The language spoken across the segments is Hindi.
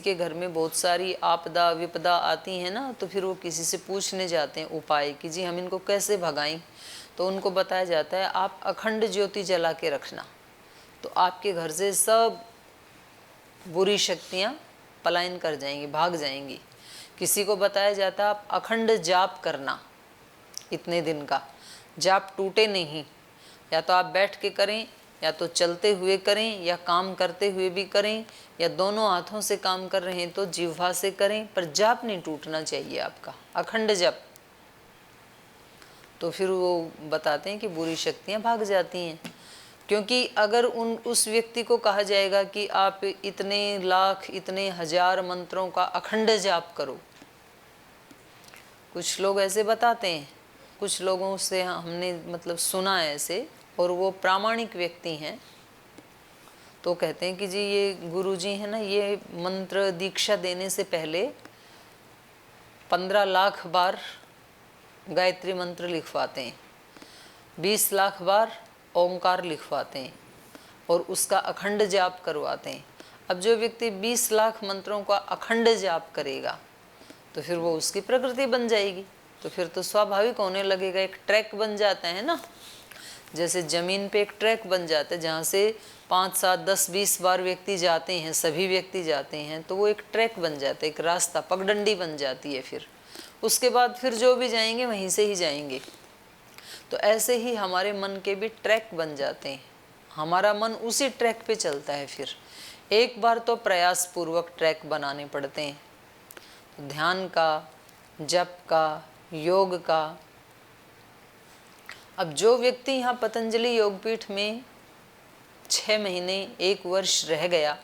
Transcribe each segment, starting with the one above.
के घर में बहुत सारी आपदा विपदा आती है ना, तो फिर वो किसी से पूछने जाते हैं उपाय कि जी हम इनको कैसे भगाएं। तो उनको बताया जाता है आप अखंड ज्योति जला के रखना, तो आपके घर से सब बुरी शक्तियां पलायन कर जाएंगी, भाग जाएंगी। किसी को बताया जाता है आप अखंड जाप करना, इतने दिन का जाप टूटे नहीं, या तो आप बैठ के करें, या तो चलते हुए करें, या काम करते हुए भी करें, या दोनों हाथों से काम कर रहे हैं तो जिह्वा से करें, पर जाप नहीं टूटना चाहिए आपका, अखंड जप। तो फिर वो बताते हैं कि बुरी शक्तियां भाग जाती हैं। क्योंकि अगर उस व्यक्ति को कहा जाएगा कि आप इतने लाख इतने हजार मंत्रों का अखंड जाप करो, कुछ लोग ऐसे बताते हैं, कुछ लोगों से हमने मतलब सुना है ऐसे, और वो प्रामाणिक व्यक्ति हैं, तो कहते हैं कि जी ये गुरुजी है ना, ये मंत्र दीक्षा देने से पहले 15 लाख बार गायत्री मंत्र लिखवाते हैं, 20 लाख बार ओंकार लिखवाते हैं, और उसका अखंड जाप करवाते हैं। अब जो व्यक्ति 20 लाख मंत्रों का अखंड जाप करेगा तो फिर वो उसकी प्रकृति बन जाएगी, तो फिर तो स्वाभाविक होने लगेगा, एक ट्रैक बन जाता है ना, जैसे जमीन पे एक ट्रैक बन जाता है जहाँ से 5, 7, 10, 20 बार व्यक्ति जाते हैं, सभी व्यक्ति जाते हैं, तो वो एक ट्रैक बन जाता है, एक रास्ता, पगडंडी बन जाती है। फिर उसके बाद फिर जो भी जाएंगे वहीं से ही जाएंगे। तो ऐसे ही हमारे मन के भी ट्रैक बन जाते हैं, हमारा मन उसी ट्रैक पे चलता है। फिर एक बार तो प्रयास पूर्वक ट्रैक बनाने पड़ते हैं, ध्यान का, जप का, योग का। अब जो व्यक्ति यहाँ पतंजलि योगपीठ में 6 महीने 1 वर्ष रह गया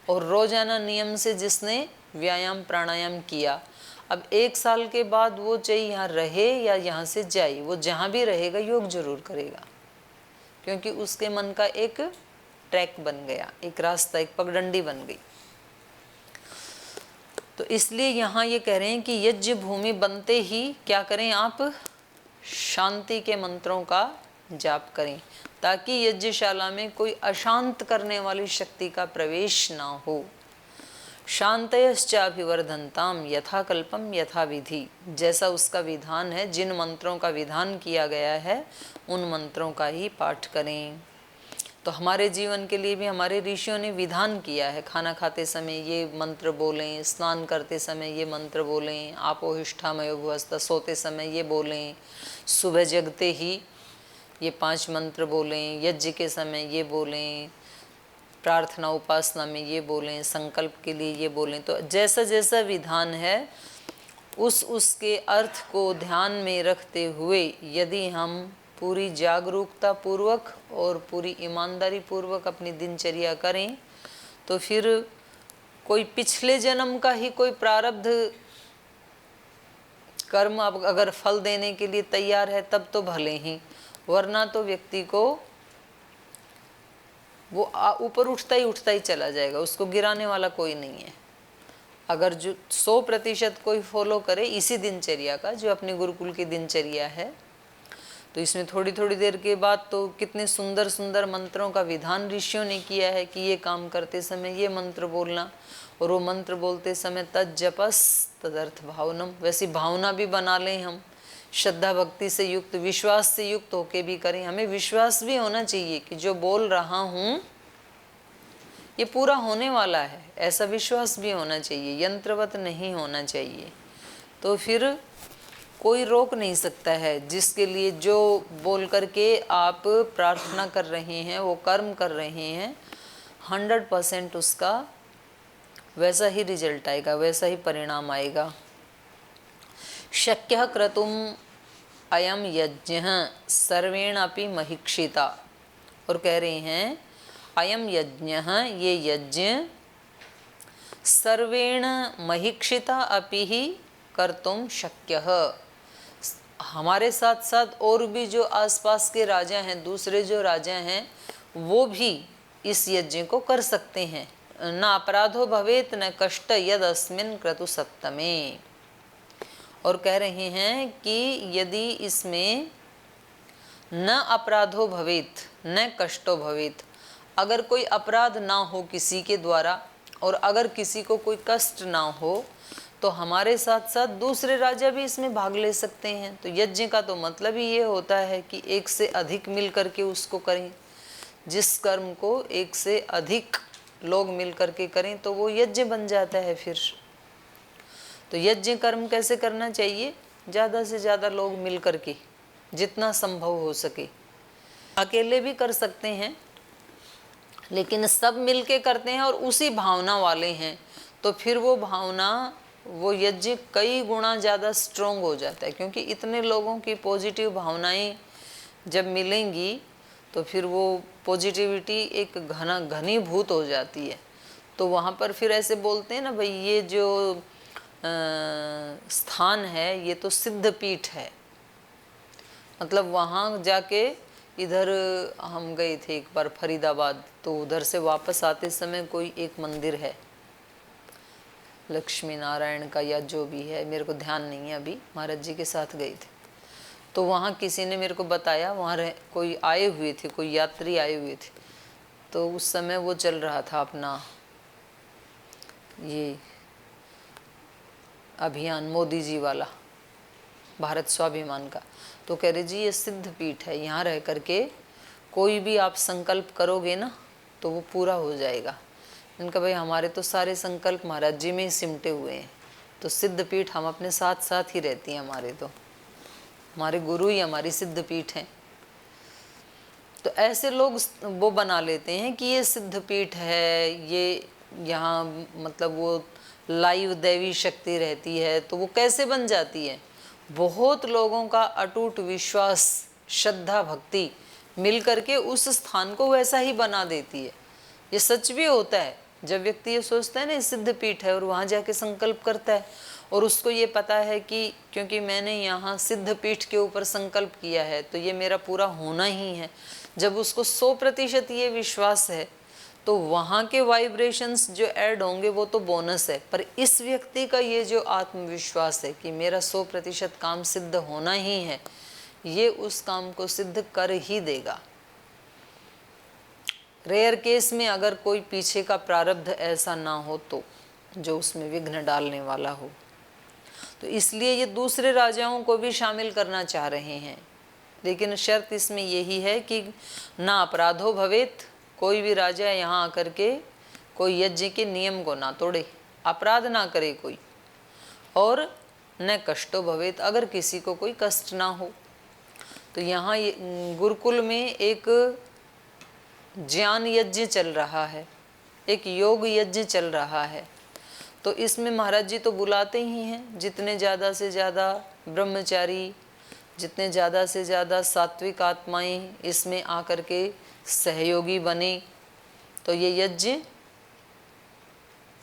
और रोजाना नियम से जिसने व्यायाम प्राणायाम किया, अब 1 साल के बाद वो चाहे यहाँ रहे या यहाँ से जाए, वो जहाँ भी रहेगा योग जरूर करेगा, क्योंकि उसके मन का एक ट्रैक बन गया, एक रास्ता, एक पगडंडी बन गई। तो इसलिए यहाँ ये कह रहे हैं कि यज्ञ भूमि बनते ही क्या करें, आप शांति के मंत्रों का जाप करें, ताकि यज्ञशाला में कोई अशांत करने वाली शक्ति का प्रवेश ना हो। शांतयश्चाभिवर्धनताम यथाकल्पम यथा विधि, जैसा उसका विधान है, जिन मंत्रों का विधान किया गया है उन मंत्रों का ही पाठ करें। तो हमारे जीवन के लिए भी हमारे ऋषियों ने विधान किया है, खाना खाते समय ये मंत्र बोलें, स्नान करते समय ये मंत्र बोलें, आपोहिष्ठामयो भुवस्सुत, सोते समय ये बोलें, सुबह जगते ही ये 5 मंत्र बोलें, यज्ञ के समय ये बोलें, प्रार्थना उपासना में ये बोलें, संकल्प के लिए ये बोलें। तो जैसा जैसा विधान है उसके अर्थ को ध्यान में रखते हुए यदि हम पूरी जागरूकता पूर्वक और पूरी ईमानदारी पूर्वक अपनी दिनचर्या करें, तो फिर कोई पिछले जन्म का ही कोई प्रारब्ध कर्म अगर फल देने के लिए तैयार है तब तो भले ही, वरना तो व्यक्ति को वो ऊपर उठता ही चला जाएगा, उसको गिराने वाला कोई नहीं है। अगर जो 100% कोई फॉलो करे इसी दिनचर्या का, जो अपने गुरुकुल की दिनचर्या है, तो इसमें थोड़ी थोड़ी देर के बाद तो कितने सुंदर सुंदर मंत्रों का विधान ऋषियों ने किया है कि ये काम करते समय ये मंत्र बोलना, और वो मंत्र बोलते समय तज्जपस तदर्थ भावनम, वैसी भावना भी बना लें हम, श्रद्धा भक्ति से युक्त, विश्वास से युक्त होके भी करें। हमें विश्वास भी होना चाहिए कि जो बोल रहा हूँ ये पूरा होने वाला है, ऐसा विश्वास भी होना चाहिए, यंत्रवत नहीं होना चाहिए। तो फिर कोई रोक नहीं सकता है, जिसके लिए जो बोल करके आप प्रार्थना कर रहे हैं, वो कर्म कर रहे हैं, 100% उसका वैसा ही रिजल्ट आएगा, वैसा ही परिणाम आएगा। शक्यः क्रतुम अयम यज्ञ सर्वेण अपि महीक्षिता, और कह रहे हैं अयम यज्ञ, ये यज्ञ सर्वेण महीक्षिता अपि ही कर्तुम शक्यः, हमारे साथ साथ और भी जो आसपास के राजा हैं, दूसरे जो राजा हैं, वो भी इस यज्ञ को कर सकते हैं। न अपराधो भवेत न कष्ट यद अस्मिन् क्रतु सप्तमे, और कह रहे हैं कि यदि इसमें न अपराधो भवेत न कष्टो भवेत, अगर कोई अपराध ना हो किसी के द्वारा, और अगर किसी को कोई कष्ट ना हो तो हमारे साथ साथ दूसरे राजा भी इसमें भाग ले सकते हैं। तो यज्ञ का तो मतलब ही ये होता है कि एक से अधिक मिल करके उसको करें। जिस कर्म को एक से अधिक लोग मिल करके करें तो वो यज्ञ बन जाता है फिर। तो यज्ञ कर्म कैसे करना चाहिए? ज़्यादा से ज़्यादा लोग मिल करके, जितना संभव हो सके। अकेले भी कर सकते हैं, लेकिन सब मिल के करते हैं और उसी भावना वाले हैं तो फिर वो भावना, वो यज्ञ कई गुना ज़्यादा स्ट्रोंग हो जाता है। क्योंकि इतने लोगों की पॉजिटिव भावनाएं जब मिलेंगी तो फिर वो पॉजिटिविटी एक घनीभूत हो जाती है। तो वहाँ पर फिर ऐसे बोलते हैं ना भाई, ये जो स्थान है ये तो सिद्ध पीठ है। मतलब वहाँ जाके, इधर हम गए थे एक बार फरीदाबाद, तो उधर से वापस आते समय कोई एक मंदिर है लक्ष्मी नारायण का या जो भी है, मेरे को ध्यान नहीं है अभी, महाराज जी के साथ गए थे। तो वहाँ किसी ने मेरे को बताया, वहाँ कोई आए हुए थे, कोई यात्री आए हुए थे। तो उस समय वो चल रहा था अपना ये अभियान मोदी जी वाला, भारत स्वाभिमान का। तो कह रहे जी ये सिद्ध पीठ है, यहाँ रह करके कोई भी आप संकल्प करोगे ना तो वो पूरा हो जाएगा। इनका भाई हमारे तो सारे संकल्प महाराज जी में ही सिमटे हुए हैं। तो सिद्ध पीठ हम अपने साथ साथ ही रहती हैं हमारे, तो हमारे गुरु ही हमारी सिद्ध पीठ हैं। तो ऐसे लोग वो बना लेते हैं कि ये सिद्ध पीठ है, ये यहाँ मतलब वो लाइव दैवी शक्ति रहती है। तो वो कैसे बन जाती है? बहुत लोगों का अटूट विश्वास, श्रद्धा, भक्ति मिल करके उस स्थान को वैसा ही बना देती है। ये सच भी होता है। जब व्यक्ति ये सोचता है ना सिद्ध पीठ है और वहाँ जाके संकल्प करता है और उसको ये पता है कि क्योंकि मैंने यहाँ सिद्ध पीठ के ऊपर संकल्प किया है तो ये मेरा पूरा होना ही है। जब उसको 100% ये विश्वास है तो वहाँ के वाइब्रेशंस जो ऐड होंगे वो तो बोनस है, पर इस व्यक्ति का ये जो आत्मविश्वास है कि मेरा 100% काम सिद्ध होना ही है, ये उस काम को सिद्ध कर ही देगा। रेयर केस में अगर कोई पीछे का प्रारब्ध ऐसा ना हो तो जो उसमें विघ्न डालने वाला हो। तो इसलिए ये दूसरे राजाओं को भी शामिल करना चाह रहे हैं, लेकिन शर्त इसमें यही है कि ना अपराधो भवेत, कोई भी राजा यहाँ आकर के कोई यज्ञ के नियम को ना तोड़े, अपराध ना करे कोई, और न कष्टो भवेत, अगर किसी को कोई कष्ट ना हो। तो यहाँ गुरुकुल में एक ज्ञान यज्ञ चल रहा है, एक योग यज्ञ चल रहा है। तो इसमें महाराज जी तो बुलाते ही हैं जितने ज़्यादा से ज़्यादा ब्रह्मचारी, जितने ज़्यादा से ज़्यादा सात्विक आत्माएं इसमें आकर के सहयोगी बने तो ये यज्ञ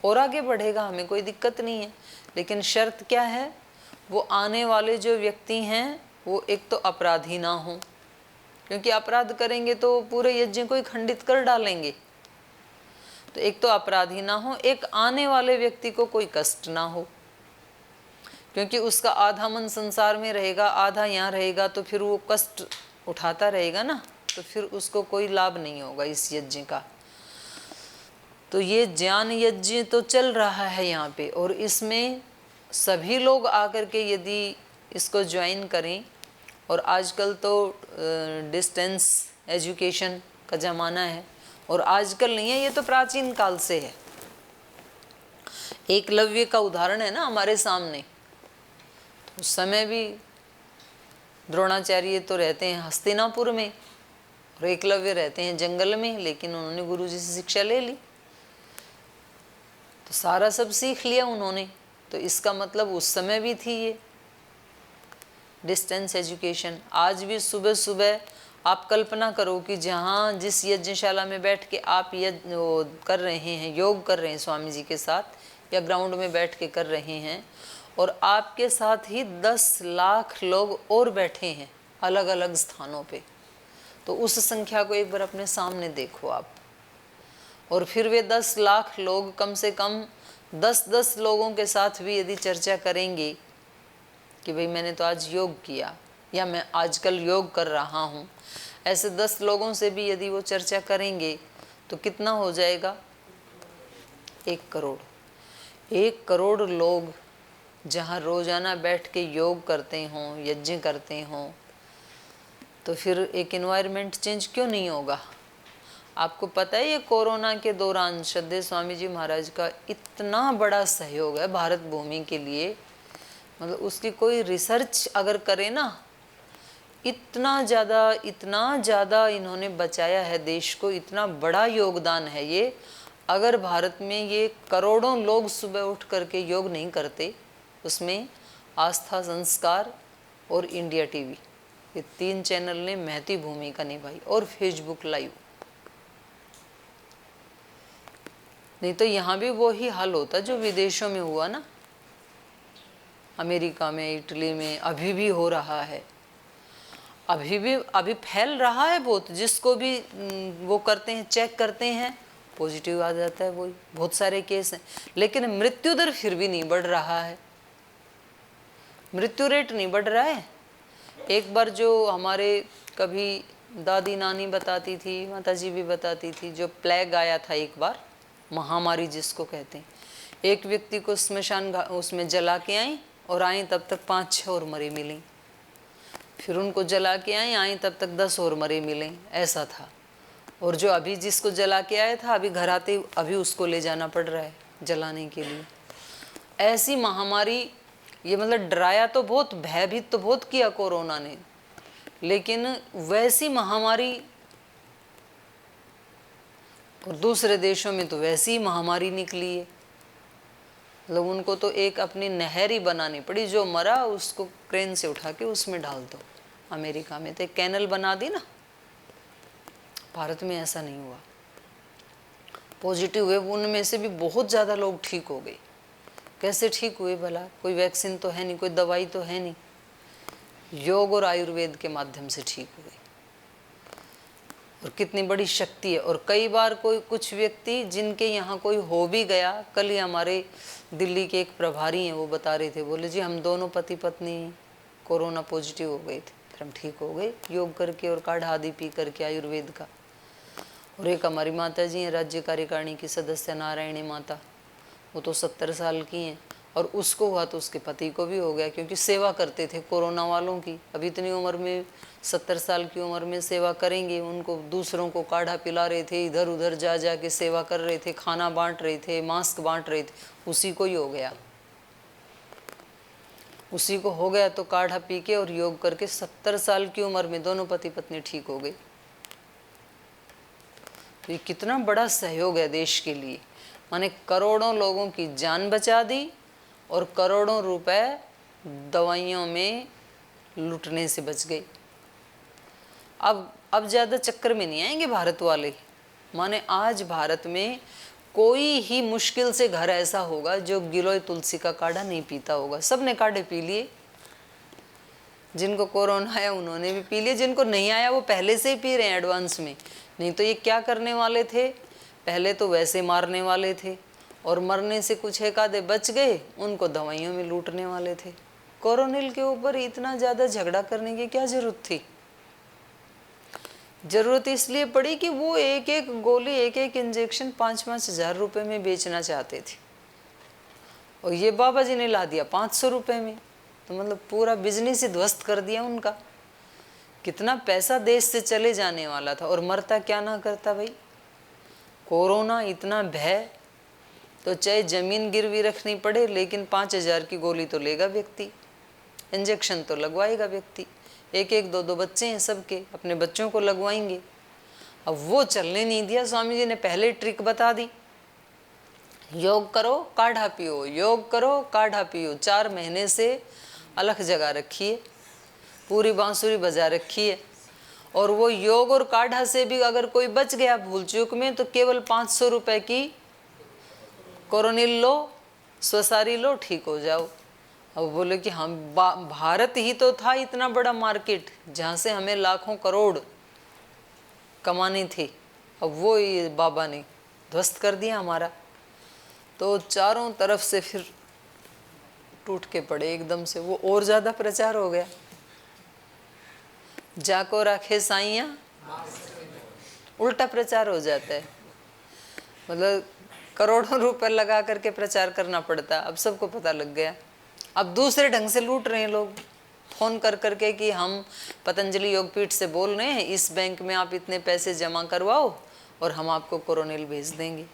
और आगे बढ़ेगा, हमें कोई दिक्कत नहीं है। लेकिन शर्त क्या है? वो आने वाले जो व्यक्ति हैं वो एक तो अपराधी ना हो, क्योंकि अपराध करेंगे तो पूरे यज्ञ को ही खंडित कर डालेंगे। तो एक तो अपराधी ना हो, एक आने वाले व्यक्ति को कोई कष्ट ना हो, क्योंकि उसका आधा मन संसार में रहेगा, आधा यहाँ रहेगा, तो फिर वो कष्ट उठाता रहेगा ना, तो फिर उसको कोई लाभ नहीं होगा इस यज्ञ का। तो ये ज्ञान यज्ञ तो चल रहा है यहाँ पे, और इसमें सभी लोग आकर के यदि इसको ज्वाइन करें, और आजकल तो डिस्टेंस एजुकेशन का ज़माना है, और आजकल नहीं है, ये तो प्राचीन काल से है। एकलव्य का उदाहरण है ना हमारे सामने। तो उस समय भी द्रोणाचार्य तो रहते हैं हस्तिनापुर में और एकलव्य रहते हैं जंगल में, लेकिन उन्होंने गुरुजी से शिक्षा ले ली, तो सारा सब सीख लिया उन्होंने। तो इसका मतलब उस समय भी थी ये डिस्टेंस एजुकेशन। आज भी सुबह सुबह आप कल्पना करो कि जहाँ जिस यज्ञशाला में बैठ के आप यज्ञ कर रहे हैं, योग कर रहे हैं स्वामी जी के साथ, या ग्राउंड में बैठ के कर रहे हैं, और आपके साथ ही 10 लाख लोग और बैठे हैं अलग अलग स्थानों पे। तो उस संख्या को एक बार अपने सामने देखो आप, और फिर वे 10 लाख लोग कम से कम 10-10 लोगों के साथ भी यदि चर्चा करेंगे कि भाई मैंने तो आज योग किया, या मैं आजकल योग कर रहा हूँ, ऐसे 10 लोगों से भी यदि वो चर्चा करेंगे तो कितना हो जाएगा? 1 करोड़। 1 करोड़ लोग जहाँ रोजाना बैठ के योग करते हों, यज्ञ करते हों, तो फिर एक एनवायरनमेंट चेंज क्यों नहीं होगा। आपको पता है ये कोरोना के दौरान श्रद्धेय स्वामी जी महाराज का इतना बड़ा सहयोग है भारत भूमि के लिए, मतलब उसकी कोई रिसर्च अगर करे ना, इतना ज़्यादा इन्होंने बचाया है देश को, इतना बड़ा योगदान है ये। अगर भारत में ये करोड़ों लोग सुबह उठ करके योग नहीं करते, उसमें आस्था संस्कार और इंडिया टीवी, ये 3 चैनल ने महती भूमिका निभाई, और फेसबुक लाइव। नहीं तो यहाँ भी वही हाल होता जो विदेशों में हुआ ना, अमेरिका में, इटली में अभी भी हो रहा है, अभी फैल रहा है बहुत। जिसको भी वो करते हैं, चेक करते हैं, पॉजिटिव आ जाता है, वही बहुत सारे केस हैं। लेकिन मृत्यु दर फिर भी नहीं बढ़ रहा है, मृत्यु रेट नहीं बढ़ रहा है। एक बार जो हमारे कभी दादी नानी बताती थी, माता जी भी बताती थी, जो प्लेग आया था एक बार, महामारी जिसको कहते हैं, एक व्यक्ति को स्मशान उसमें जला के आई और आई तब तक 5-6 और मरे मिले, फिर उनको जला के आई तब तक 10 और मरे मिले, ऐसा था। और जो अभी जिसको जला के आया था, अभी घर आते अभी उसको ले जाना पड़ रहा है जलाने के लिए। ऐसी महामारी, ये मतलब डराया तो बहुत, भयभीत तो बहुत किया कोरोना ने, लेकिन वैसी महामारी, और दूसरे देशों में तो वैसी ही महामारी निकली है। मतलब उनको तो एक अपनी नहर ही बनानी पड़ी, जो मरा उसको क्रेन से उठा के उसमें डाल दो। अमेरिका में तो एक कैनल बना दी ना, भारत में ऐसा नहीं हुआ। पॉजिटिव हुए उनमें से भी बहुत ज़्यादा लोग ठीक हो गए। कैसे ठीक हुए भला? कोई वैक्सीन तो है नहीं, कोई दवाई तो है नहीं, योग और आयुर्वेद के माध्यम से ठीक हुए। और कितनी बड़ी शक्ति है। और कई बार कुछ व्यक्ति जिनके यहाँ कोई हो भी गया, कल ही हमारे दिल्ली के एक प्रभारी हैं, वो बता रहे थे, बोले जी हम दोनों पति पत्नी कोरोना पॉजिटिव हो गए थे, फिर हम ठीक हो गए योग करके और काढ़ा आदि पी करके आयुर्वेद का। और एक हमारी माता जी हैं, राज्य कार्यकारिणी की सदस्य नारायणी माता, वो तो 70 साल की हैं, और उसको हुआ तो उसके पति को भी हो गया, क्योंकि सेवा करते थे कोरोना वालों की। अभी इतनी उम्र में, 70 साल की उम्र में सेवा करेंगे, उनको दूसरों को काढ़ा पिला रहे थे, इधर उधर जा जा के सेवा कर रहे थे, खाना बांट रहे थे, मास्क बांट रहे थे, उसी को ही हो गया। उसी को हो गया तो काढ़ा पी के और योग करके 70 साल की उम्र में दोनों पति पत्नी ठीक हो गए। तो ये कितना बड़ा सहयोग है देश के लिए। माने करोड़ों लोगों की जान बचा दी और करोड़ों रुपए दवाइयों में लूटने से बच गए। अब ज़्यादा चक्कर में नहीं आएंगे भारत वाले। माने आज भारत में कोई ही मुश्किल से घर ऐसा होगा जो गिलोय तुलसी का काढ़ा नहीं पीता होगा। सब ने काढ़े पी लिए, जिनको कोरोना आया उन्होंने भी पी लिए, जिनको नहीं आया वो पहले से ही पी रहे हैं एडवांस में। नहीं तो ये क्या करने वाले थे, पहले तो वैसे मारने वाले थे, और मरने से कुछ एक आधे बच गए, उनको दवाइयों में लूटने वाले थे। कोरोनिल के ऊपर इतना ज़्यादा झगड़ा करने की क्या ज़रूरत थी? ज़रूरत इसलिए पड़ी कि वो एक एक गोली, एक एक इंजेक्शन 5-5 हज़ार रुपये में बेचना चाहते थे, और ये बाबा जी ने ला दिया 500 रुपये में। तो मतलब पूरा बिजनेस ही ध्वस्त कर दिया उनका। कितना पैसा देश से चले जाने वाला था, और मरता क्या ना करता भाई। कोरोना इतना भय, तो चाहे ज़मीन गिरवी रखनी पड़े, लेकिन 5,000 की गोली तो लेगा व्यक्ति, इंजेक्शन तो लगवाएगा व्यक्ति। एक एक दो दो बच्चे हैं सबके, अपने बच्चों को लगवाएंगे। अब वो चलने नहीं दिया। स्वामी जी ने पहले ट्रिक बता दी, योग करो काढ़ा पियो, योग करो काढ़ा पियो। 4 महीने से अलग जगह रखी है, पूरी बांसुरी बजा रखी है। और वो योग और काढ़ा से भी अगर कोई बच गया भूल चूक में, तो केवल 500 रुपये की कोरोनिल लो, स्वसारी लो, ठीक हो जाओ। अब बोले कि हम भारत ही तो था इतना बड़ा मार्केट जहाँ से हमें लाखों करोड़ कमानी थी, अब वो ये बाबा ने ध्वस्त कर दिया हमारा। तो चारों तरफ से फिर टूट के पड़े एकदम से, वो और ज़्यादा प्रचार हो गया। जाको राखे साइयाँ, उल्टा प्रचार हो जाता है। मतलब करोड़ों रुपए लगा करके प्रचार करना पड़ता। अब सबको पता लग गया। अब दूसरे ढंग से लूट रहे हैं लोग, फोन कर करके कि हम पतंजलि योगपीठ से बोल रहे हैं, इस बैंक में आप इतने पैसे जमा करवाओ और हम आपको कोरोनिल भेज देंगे।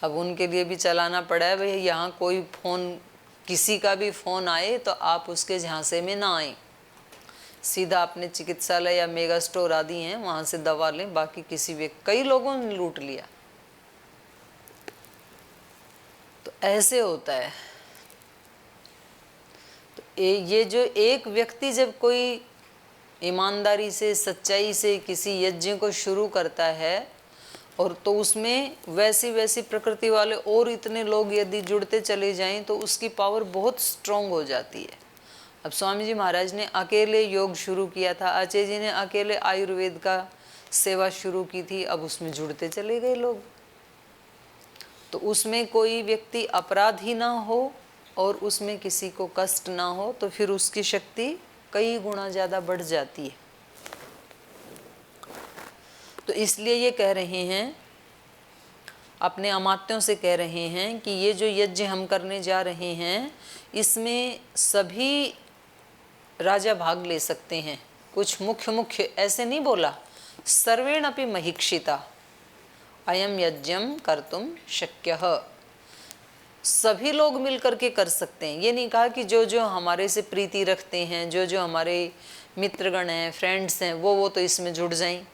अब उनके लिए भी चलाना पड़ा है, भाई यहाँ कोई फ़ोन, किसी का भी फ़ोन आए तो आप उसके झांसे में ना आए, सीधा अपने चिकित्सालय या मेगा स्टोर आदि हैं वहाँ से दवा लें। बाकी किसी भी, कई लोगों ने लूट लिया। तो ऐसे होता है। तो ये जो एक व्यक्ति जब कोई ईमानदारी से, सच्चाई से किसी यज्ञ को शुरू करता है, और तो उसमें वैसी वैसी प्रकृति वाले और इतने लोग यदि जुड़ते चले जाएं तो उसकी पावर बहुत स्ट्रांग हो जाती है। अब स्वामी जी महाराज ने अकेले योग शुरू किया था, आचार्य जी ने अकेले आयुर्वेद का सेवा शुरू की थी, अब उसमें जुड़ते चले गए लोग। तो उसमें कोई व्यक्ति अपराधी ना हो और उसमें किसी को कष्ट ना हो, तो फिर उसकी शक्ति कई गुना ज़्यादा बढ़ जाती है। तो इसलिए ये कह रहे हैं, अपने अमात्यों से कह रहे हैं कि ये जो यज्ञ हम करने जा रहे हैं इसमें सभी राजा भाग ले सकते हैं। कुछ मुख्य मुख्य ऐसे नहीं बोला, सर्वेण अपि महीक्षिता अयम यज्ञम कर्तुम शक्यः, सभी लोग मिल करके कर सकते हैं। ये नहीं कहा कि जो जो हमारे से प्रीति रखते हैं, जो जो हमारे मित्रगण हैं, फ्रेंड्स हैं, वो तो इसमें जुड़ जाएं।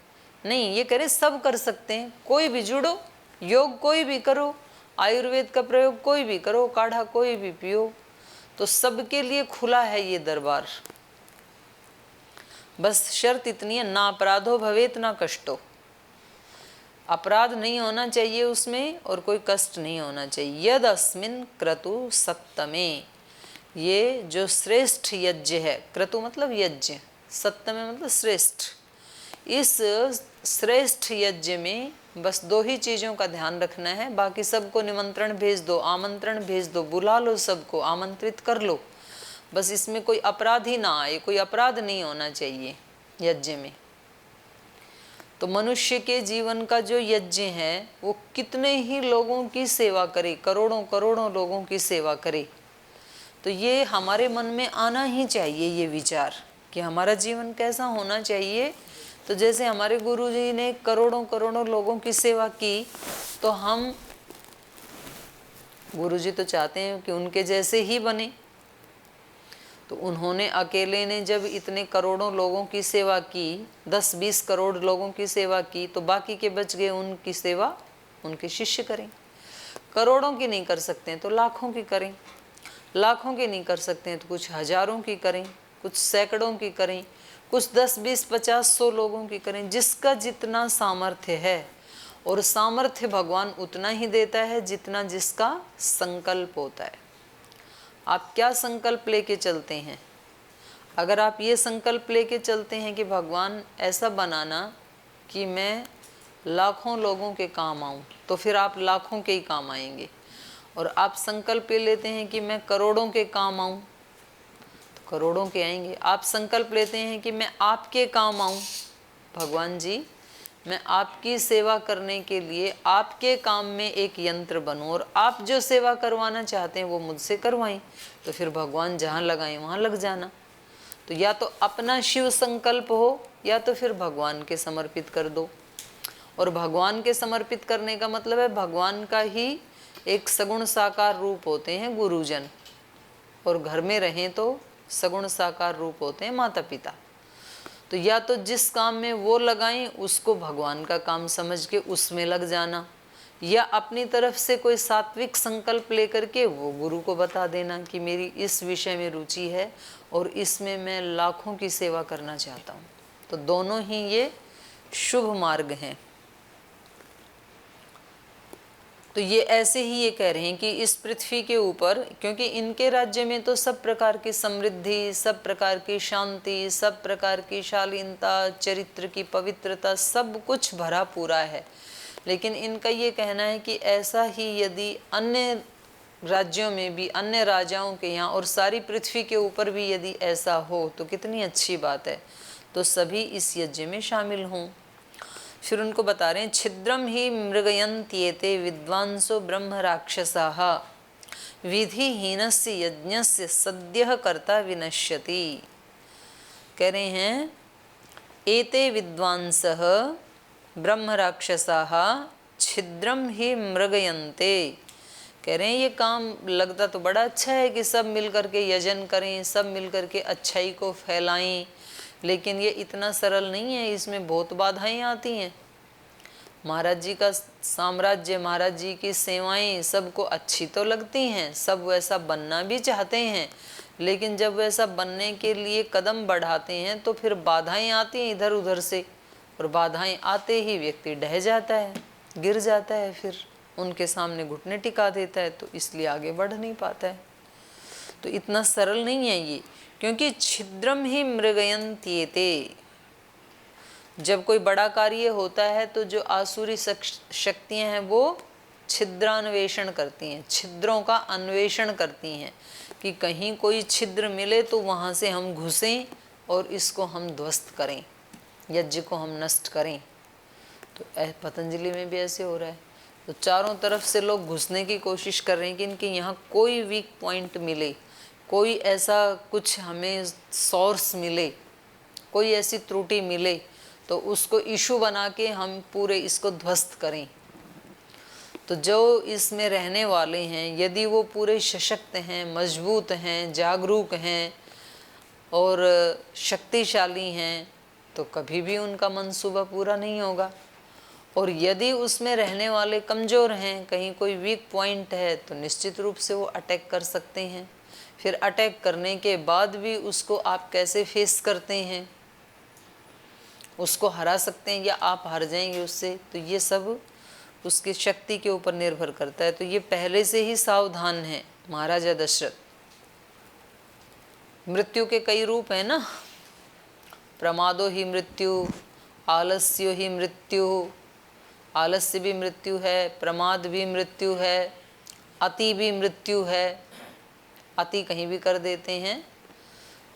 नहीं, ये करे सब कर सकते हैं, कोई भी जुड़ो, योग कोई भी करो, आयुर्वेद का प्रयोग कोई भी करो, काढ़ा कोई भी पियो, तो सबके लिए खुला है ये दरबार। बस शर्त इतनी है, ना अपराधो भवेत ना कष्टो, अपराध नहीं होना चाहिए उसमें और कोई कष्ट नहीं होना चाहिए। यद अस्मिन क्रतु सप्तमे, ये जो श्रेष्ठ यज्ञ है, क्रतु मतलब यज्ञ, सप्तमे मतलब श्रेष्ठ, इस श्रेष्ठ यज्ञ में बस दो ही चीज़ों का ध्यान रखना है, बाकी सबको निमंत्रण भेज दो, आमंत्रण भेज दो, बुला लो, सबको आमंत्रित कर लो, बस इसमें कोई अपराध ही ना आए, कोई अपराध नहीं होना चाहिए यज्ञ में। तो मनुष्य के जीवन का जो यज्ञ है वो कितने ही लोगों की सेवा करे, करोड़ों करोड़ों लोगों की सेवा करे। तो ये हमारे मन में आना ही चाहिए ये विचार कि हमारा जीवन कैसा होना चाहिए। तो जैसे हमारे गुरुजी ने करोड़ों करोड़ों लोगों की सेवा की, तो हम, गुरुजी तो चाहते हैं कि उनके जैसे ही बने। तो उन्होंने अकेले ने जब इतने करोड़ों लोगों की सेवा की, 10-20 करोड़ लोगों की सेवा की, तो बाकी के बच गए, उनकी सेवा उनके शिष्य करें। करोड़ों की नहीं कर सकते हैं तो लाखों की करें, लाखों की नहीं कर सकते हैं तो कुछ हजारों की करें, कुछ सैकड़ों की करें, कुछ 10-20, 50-100 लोगों की करें, जिसका जितना सामर्थ्य है। और सामर्थ्य भगवान उतना ही देता है जितना जिसका संकल्प होता है। आप क्या संकल्प लेके चलते हैं? अगर आप ये संकल्प लेके चलते हैं कि भगवान ऐसा बनाना कि मैं लाखों लोगों के काम आऊँ, तो फिर आप लाखों के ही काम आएंगे। और आप संकल्प ये लेते हैं कि मैं करोड़ों के काम आऊँ, तो करोड़ों के आएंगे। आप संकल्प लेते हैं कि मैं आपके काम आऊँ, भगवान जी मैं आपकी सेवा करने के लिए आपके काम में एक यंत्र बनूं और आप जो सेवा करवाना चाहते हैं वो मुझसे करवाएं, तो फिर भगवान जहाँ लगाएं वहाँ लग जाना। तो या तो अपना शिव संकल्प हो या तो फिर भगवान के समर्पित कर दो। और भगवान के समर्पित करने का मतलब है भगवान का ही एक सगुण साकार रूप होते हैं गुरुजन, और घर में रहें तो सगुण साकार रूप होते हैं माता पिता। तो या तो जिस काम में वो लगाएं उसको भगवान का काम समझ के उसमें लग जाना, या अपनी तरफ से कोई सात्विक संकल्प लेकर के वो गुरु को बता देना कि मेरी इस विषय में रुचि है और इसमें मैं लाखों की सेवा करना चाहता हूँ। तो दोनों ही ये शुभ मार्ग हैं। तो ये ऐसे ही ये कह रहे हैं कि इस पृथ्वी के ऊपर, क्योंकि इनके राज्य में तो सब प्रकार की समृद्धि, सब प्रकार की शांति, सब प्रकार की शालीनता, चरित्र की पवित्रता, सब कुछ भरा पूरा है। लेकिन इनका ये कहना है कि ऐसा ही यदि अन्य राज्यों में भी, अन्य राजाओं के यहाँ और सारी पृथ्वी के ऊपर भी यदि ऐसा हो तो कितनी अच्छी बात है। तो सभी इस यज्ञ में शामिल हों। फिर उनको बता रहे हैं, छिद्रम ही मृगयन्त्येते विद्वांसो ब्रह्म राक्षसाः विधिहीनस्य यज्ञस्य सद्यः कर्ता विनश्यति। कह रहे हैं एते विद्वांसः ब्रह्म राक्षसाः छिद्रम ही मृगयन्ते। कह रहे हैं ये काम लगता तो बड़ा अच्छा है कि सब मिलकर के यजन करें, सब मिलकर के अच्छाई को फैलाएं, लेकिन ये इतना सरल नहीं है, इसमें बहुत बाधाएं आती हैं। महाराज जी का साम्राज्य, महाराज जी की सेवाएं सबको अच्छी तो लगती हैं, सब वैसा बनना भी चाहते हैं, लेकिन जब वैसा बनने के लिए कदम बढ़ाते हैं तो फिर बाधाएं आती हैं इधर उधर से, और बाधाएं आते ही व्यक्ति ढह जाता है, गिर जाता है, फिर उनके सामने घुटने टिका देता है, तो इसलिए आगे बढ़ नहीं पाता है। तो इतना सरल नहीं है ये, क्योंकि छिद्रम ही मृगयन्त्येते। जब कोई बड़ा कार्य होता है तो जो आसुरी शक्तियां हैं वो छिद्रान्वेषण करती हैं, छिद्रों का अन्वेषण करती हैं कि कहीं कोई छिद्र मिले तो वहाँ से हम घुसें और इसको हम ध्वस्त करें, यज्ञ को हम नष्ट करें। तो पतंजलि में भी ऐसे हो रहा है। तो चारों तरफ से लोग घुसने की कोशिश कर रहे हैं कि इनके यहाँ कोई वीक पॉइंट मिले, कोई ऐसा कुछ हमें सोर्स मिले, कोई ऐसी त्रुटि मिले तो उसको इशू बना के हम पूरे इसको ध्वस्त करें। तो जो इसमें रहने वाले हैं यदि वो पूरे सशक्त हैं, मजबूत हैं, जागरूक हैं और शक्तिशाली हैं तो कभी भी उनका मंसूबा पूरा नहीं होगा। और यदि उसमें रहने वाले कमज़ोर हैं, कहीं कोई वीक पॉइंट है, तो निश्चित रूप से वो अटैक कर सकते हैं। फिर अटैक करने के बाद भी उसको आप कैसे फेस करते हैं, उसको हरा सकते हैं या आप हार जाएंगे उससे, तो ये सब उसकी शक्ति के ऊपर निर्भर करता है। तो ये पहले से ही सावधान है महाराजा दशरथ। मृत्यु के कई रूप हैं ना, प्रमादो ही मृत्यु, आलस्यो ही मृत्यु, आलस्य भी मृत्यु है, प्रमाद भी मृत्यु है, अति भी मृत्यु है, अति कहीं भी कर देते हैं।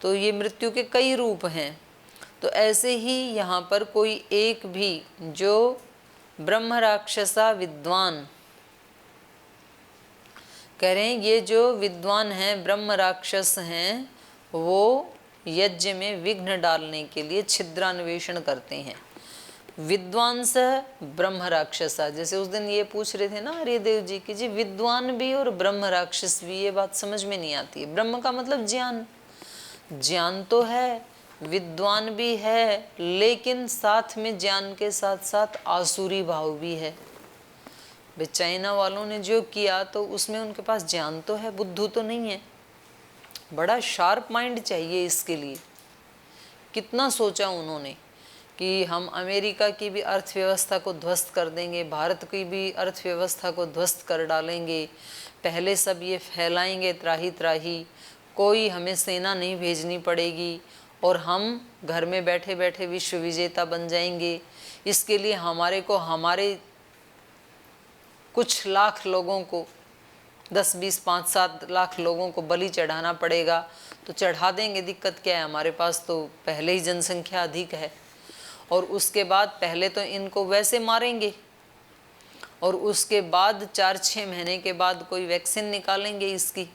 तो ये मृत्यु के कई रूप हैं। तो ऐसे ही यहाँ पर कोई एक भी जो ब्रह्म राक्षसा विद्वान, कह रहे हैं ये जो विद्वान हैं, ब्रह्म राक्षस हैं, वो यज्ञ में विघ्न डालने के लिए छिद्रान्वेषण करते हैं। विद्वांस ब्रह्म राक्षसा, जैसे उस दिन ये पूछ रहे थे ना हरिदेव जी की जी विद्वान भी और ब्रह्म राक्षस भी, ये बात समझ में नहीं आती है। ब्रह्म का मतलब ज्ञान, ज्ञान तो है, विद्वान भी है, लेकिन साथ में ज्ञान के साथ साथ आसुरी भाव भी है। वे चाइना वालों ने जो किया तो उसमें उनके पास ज्ञान तो है, बुद्धू तो नहीं है। बड़ा शार्प माइंड चाहिए इसके लिए। कितना सोचा उन्होंने कि हम अमेरिका की भी अर्थव्यवस्था को ध्वस्त कर देंगे, भारत की भी अर्थव्यवस्था को ध्वस्त कर डालेंगे, पहले सब ये फैलाएंगे त्राही त्राही, कोई हमें सेना नहीं भेजनी पड़ेगी और हम घर में बैठे बैठे विश्व विजेता बन जाएंगे। इसके लिए हमारे कुछ लाख लोगों को, 10, 20, 5, 7 लाख लोगों को बलि चढ़ाना पड़ेगा। तो चढ़ा देंगे, दिक्कत क्या है, हमारे पास तो पहले ही जनसंख्या अधिक है। और उसके बाद पहले तो इनको वैसे मारेंगे और उसके बाद 4-6 महीने के बाद कोई वैक्सीन निकालेंगे इसकी,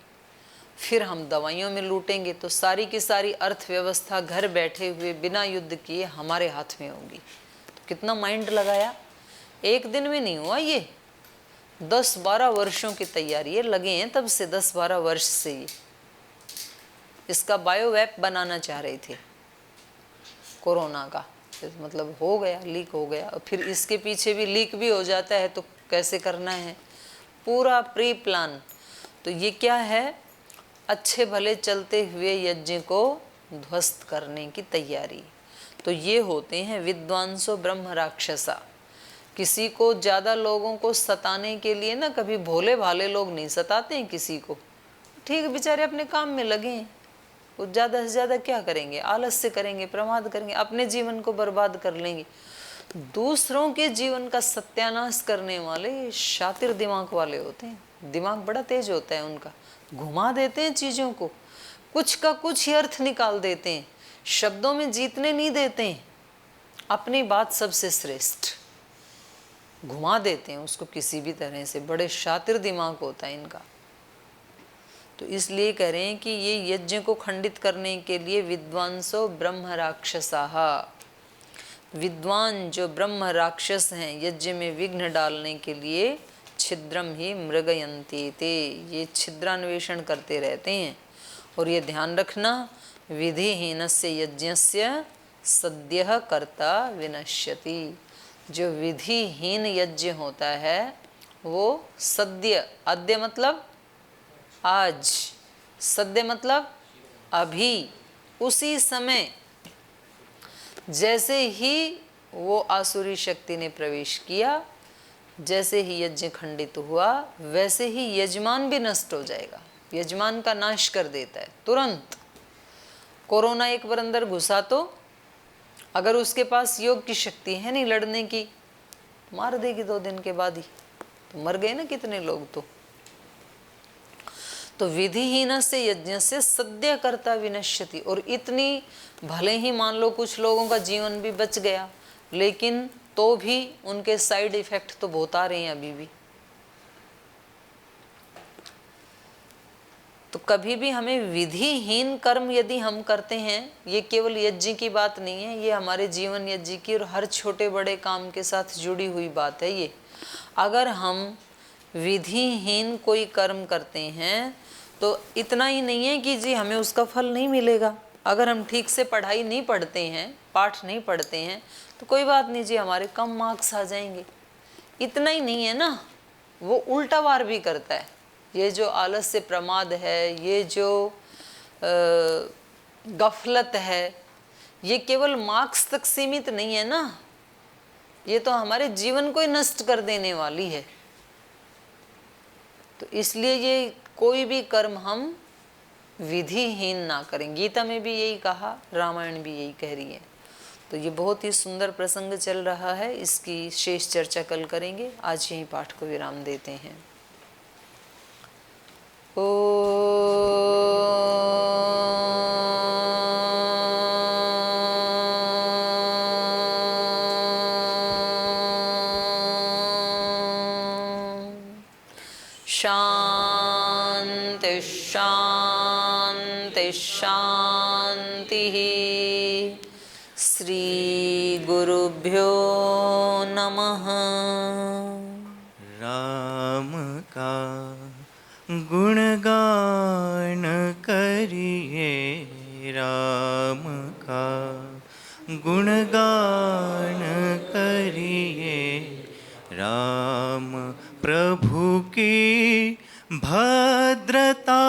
फिर हम दवाइयों में लूटेंगे। तो सारी की सारी अर्थव्यवस्था घर बैठे हुए बिना युद्ध किए हमारे हाथ में होगी। तो कितना माइंड लगाया, एक दिन में नहीं हुआ ये, 10-12 वर्षों की तैयारी है, लगे हैं तब से 10-12 वर्ष से। ये इसका बायोवेप बनाना चाह रहे थे कोरोना का, मतलब हो गया, लीक हो गया। और फिर इसके पीछे भी लीक भी हो जाता है तो कैसे करना है, पूरा प्री प्लान। तो ये क्या है, अच्छे भले चलते हुए यज्ञ को ध्वस्त करने की तैयारी। तो ये होते हैं विद्वांसो ब्रह्म राक्षसा। किसी को ज़्यादा लोगों को सताने के लिए ना, कभी भोले भाले लोग नहीं सताते हैं किसी को, ठीक है, बेचारे अपने काम में लगे हैं, वो ज़्यादा से ज़्यादा क्या करेंगे, आलस्य करेंगे, प्रमाद करेंगे, अपने जीवन को बर्बाद कर लेंगे। दूसरों के जीवन का सत्यानाश करने वाले शातिर दिमाग वाले होते हैं, दिमाग बड़ा तेज होता है उनका, घुमा देते हैं चीज़ों को, कुछ का कुछ ही अर्थ निकाल देते हैं, शब्दों में जीतने नहीं देते हैं, अपनी बात सबसे श्रेष्ठ। घुमा देते हैं उसको किसी भी तरह से, बड़े शातिर दिमाग होता है इनका। तो इसलिए कह रहे हैं कि ये यज्ञ को खंडित करने के लिए विद्वांसो ब्रह्म राक्षसाः, विद्वान जो ब्रह्म राक्षस हैं यज्ञ में विघ्न डालने के लिए छिद्रम ही मृगयन्ति ते, ये छिद्रान्वेषण करते रहते हैं। और ये ध्यान रखना, विधिहीनस्य यज्ञस्य सद्यः कर्ता विनश्यति, जो विधिहीन यज्ञ होता है वो सद्य, अद्य मतलब आज, सद्य मतलब अभी, उसी समय, जैसे ही वो आसुरी शक्ति ने प्रवेश किया, जैसे ही यज्ञ खंडित हुआ, वैसे ही यजमान भी नष्ट हो जाएगा, यजमान का नाश कर देता है तुरंत। कोरोना एक बार अंदर घुसा तो अगर उसके पास योग की शक्ति है नहीं लड़ने की, मार देगी 2 दिन के बाद ही, तो मर गए ना कितने लोग। तो विधिहीन से यज्ञ से सद्य कर्ता विनश्यति, और इतनी, भले ही मान लो कुछ लोगों का जीवन भी बच गया, लेकिन तो भी उनके साइड इफेक्ट तो बहुत आ रहे हैं अभी भी। तो कभी भी हमें विधिहीन कर्म यदि हम करते हैं, ये केवल यज्ञ की बात नहीं है, ये हमारे जीवन यज्ञ की और हर छोटे बड़े काम के साथ जुड़ी हुई बात है ये। अगर हम विधिहीन कोई कर्म करते हैं तो इतना ही नहीं है कि जी हमें उसका फल नहीं मिलेगा। अगर हम ठीक से पढ़ाई नहीं पढ़ते हैं, पाठ नहीं पढ़ते हैं, तो कोई बात नहीं जी, हमारे कम मार्क्स आ जाएंगे। इतना ही नहीं है ना, वो उल्टा वार भी करता है। ये जो आलस्य प्रमाद है, ये जो गफलत है, ये केवल मार्क्स तक सीमित नहीं है ना, ये तो हमारे जीवन को ही नष्ट कर देने वाली है। तो इसलिए ये कोई भी कर्म हम विधिहीन ना करें। गीता में भी यही कहा, रामायण भी यही कह रही है। तो ये बहुत ही सुंदर प्रसंग चल रहा है, इसकी शेष चर्चा कल करेंगे। आज यही पाठ को विराम देते हैं। शांति शांति शांति। श्री गुरुभ्यो नमः। राम का गुणगान करिए, राम का गुणगान करिए। राम प्रभु की भद्रता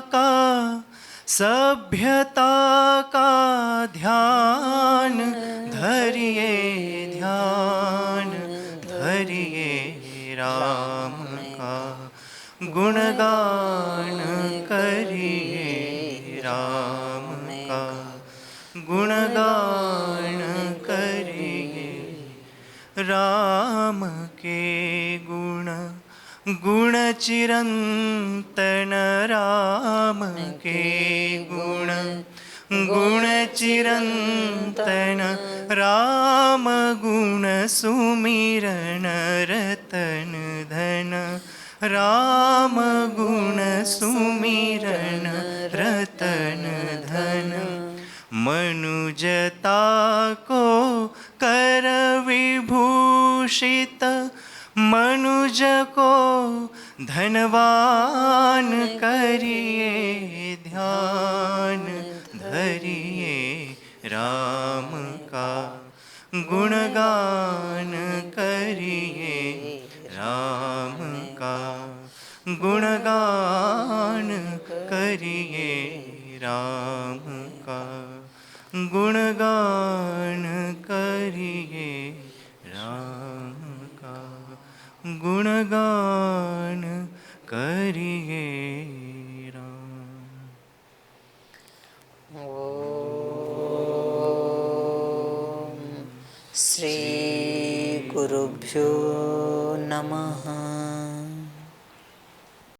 का, सभ्यता का ध्यान धरिए, ध्यान धरिए। राम का गुणगान करिए, राम का गुणगान करिए। राम के गुण गुण चिरंतन, राम के गुण गुण चिरंतन। राम गुण सुमिरन रतन धन, राम गुण सुमिरन रतन धन। मनुजता को कर विभूषित, मनुज को धनवान करिए, ध्यान धरिए। राम का गुणगान करिए, राम का गुणगान करिए। राम का गुणगान करिए, राम का गुणगान करिए। राम। ओम श्री गुरुभ्यो नमः।